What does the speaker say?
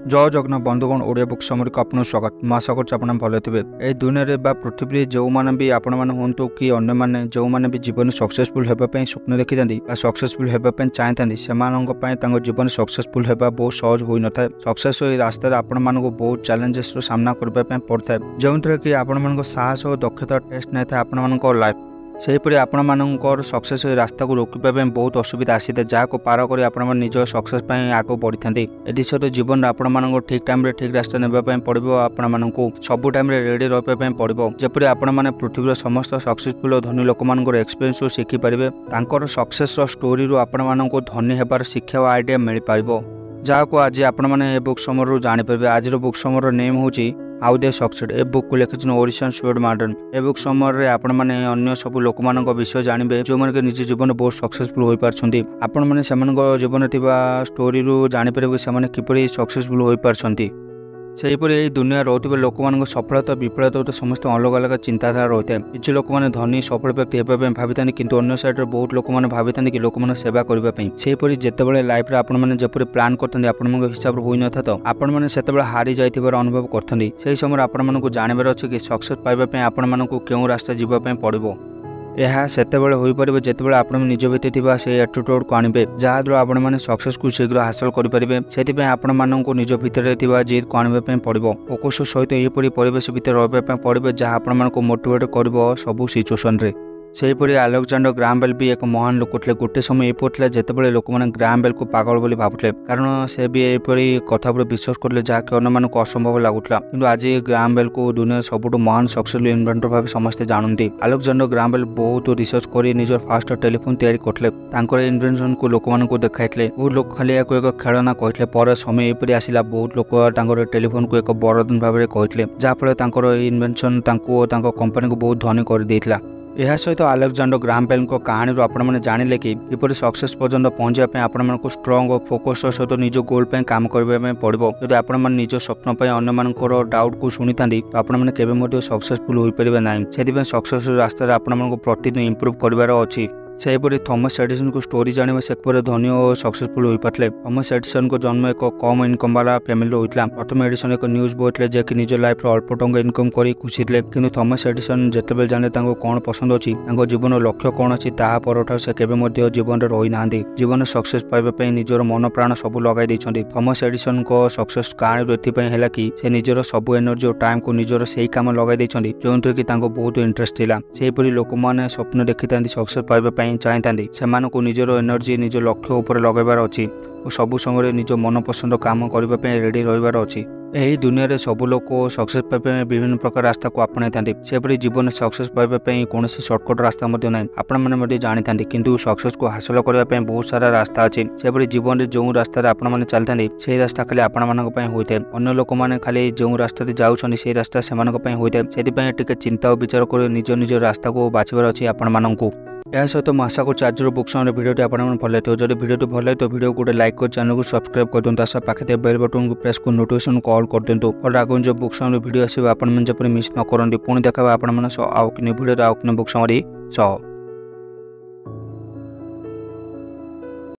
जय जगन्नाथ बंधुगण Odia book summary को आपन स्वागत। मैं आशा कर भले थे। ये दुनिया रे पृथ्वी जो मैंने भी आपण मैंने हूँ कि अन्य मैंने जो मैंने भी जीवन सक्सेसफुल होगापी स्वप्न देखी था सक्सेसफुल होगापी चाहती से जीवन सक्सेसफुल होगा बहुत सहज हो न था। सक्सेस रास्तार आपण मानक बहुत चैलेंजेस सामना करने पड़ता है जो थे कि आपण मान साहस और दक्षता टेस्ट नहीं था आपण मान लाइफ सेहीपरि आपण मानकर सक्सेस रास्ता को रोकने बहुत असुविधा आसी था जहाँ को पार कर आपण निज सक्सेस आग बढ़ी था। एसत जीवन आपण मान ठीक टाइम ठीक रास्ता नापी पड़ो आपण मानक सब टाइम रेडी रही पड़ो जपरी आपण मैंने पृथ्वी समस्त सक्सेसफुल धनी लोक मान एक्सपीरियंस शिखिपारे सक्सेस स्टोरी आपण मानक धनी होबार शिक्षा और आइडिया मिल पार जहाँ को आज आपण मैंने बुक समर जानीपर। आज बुक समर नेम हूँ हाउ दे सक्सेड। ए बुक को लिखिन ओरिसन स्टुअर्ट मार्टिन। ए बुक समर आपण मैंने अन्य सब लोक मान विषय जानवे जो मैंने निज जीवन बहुत सक्सेसफुल हो पार्टी आपण मैंने जीवन स्टोरी जानीपर से किपरि सक्सेसफुल हो पार्टी। सेहीपरि यही दुनिया रोकते लोक मान सफलता विफलता तो समस्त अलग अलग चिंताधारा रही है। किसी लोक मैंने धनी सफल व्यक्ति होगा भावी था कि अन्य साइड बहुत लोक मैंने भावी था कि लोक मैंने सेवा करने सेहीपरि जितेबाला लाइफ आपण मैंने जपरी प्लान करते आपण हिसाब से होता तो आपण मैंने से हारी जाइबार अनुभव करते से समय आपण मानक जानवर अच्छे कि सक्सेस पाइबापी आपण मानक क्यों रास्ता जावाई पड़ो। यह सेतेबेले हो पार जितेबाला आप निज भितर से एटीट्यूड को आणबे जहाँद्वारा आपण मैंने सक्सेस को शीघ्र हासिल करेंगे से आपण मानक निज भितर जीत को आणवाई पड़ो। फोकस सहित यहपरी परिवेश भितर रही पड़ो जहाँ आपण मानक मोटिवेट कर सबू सिचुएसन रे। सेहीपरि अलेक्जेंडर ग्राहम बेल भी एक महान लोक थे। गोटे समय ये जितेबाला लोक मैंने ग्राहम बेल को पागल बोली भावुले कारण से भी यहपरी कथा विश्वास करले जहाँकि अन्य मानक असंभव लगुला कि आज ग्राहम बेल को दुनिया सबुठ महान सक्सेसफुल इन्वेंटर भाव समस्ते जानती। अलेक्जेंडर ग्राहम बेल बहुत रिसर्च कर निज फास्ट टेलीफोन तैयारी करते इन्वेंशन को लोक मान देखाई बहुत लोक खाली एक खेलना कहते पर समय यहपरी आसला बहुत लोक टेलीफोन को एक बरदान भाव कहते जहाँफल इन्वेंशन कंपनी को बहुत धनी कर देता। यह सहित अलेक्जेंडर ग्राहम बेल कहानी आपण मैंने जानिले कि किपरि सक्सेस पर्यंत पहुँचापी आपण मानक स्ट्रंग और फोकस सहित निज गोल पे काम करने पड़ो। यदि आपण मैंने निज स्वप्न अन्य मानकर डाउट को शुणी था तो आपण मैंने केवे सक्सेसफुल हो पारे ना से सक्सेस रास्ता आपण मानक प्रतिदिन इम्प्रूव करार अच्छी। सेहीपरि थॉमस एडिसन को स्टोरी जाने से धनी और सक्सेसफुल हो पारे। थॉमस एडिसन को जन्म एक कम इनकम वाला फैमिली होता। प्रथम एडिसन एक न्यूज बॉय थे जे कि निज लाइफ अल्प टंका इनकम कर खुशी थे कि थॉमस एडिसन जितेबाला जाने कौन पसंद अच्छी जीवन लक्ष्य कौन अच्छी तापर से केवे जीवन में रही ना जीवन सक्सेस पाइबापी निजर मन प्राण सब लगे। थॉमस एडिसन को सक्सेस कहानी ये कि से निजर सब एनर्जी और टाइम को निजर से काम लगे जो कि बहुत इंटरेस्ट था। सेहीपरि लोक मैंने स्वप्न देखी था सक्सेस पाइबापी चाहती से निजर एनर्जी निज लक्ष्य उपर लगेबार अच्छी और सबु समय निज मन पसंद काम करने रेडी रही अच्छी। यही दुनिया रे सब लोग सक्सेस पाइबापी विभिन्न प्रकार रास्ता को आपणाई था। सेपरी जीवन सक्सेस पाइबापी कौन सर्टकट रास्ता ना आपण मैंने जानी था कि सक्सेस को हासिल करने बहुत सारा रास्ता अच्छी। सेपरी जीवन में जो रास्ता आपण मैंने चलते से रास्ता खाली आपण मानक होता है अन्य लोक मैंने खाली जो रास्ता जाऊँ से रास्ता से होता है से चिंता और विचार कर निज निज रास्ता को बाछबार अच्छी आपण मानक। यह सहित तो आशा कर आज बुक समर भिडियो आप भल लगे जब भिडियो भल लगे तो भिडियो गोटे लाइक कर चैनल को सब्सक्राइब कर दिखाँ आशा पाखे बेल बटन को प्रेस कर नोटिफिकेशन कॉल कर दिखाँ और आगे जो बुक समर भिडियो आसो आप मिस न करती पुणी देखा आप भिडियो आउ बुक समरी सह।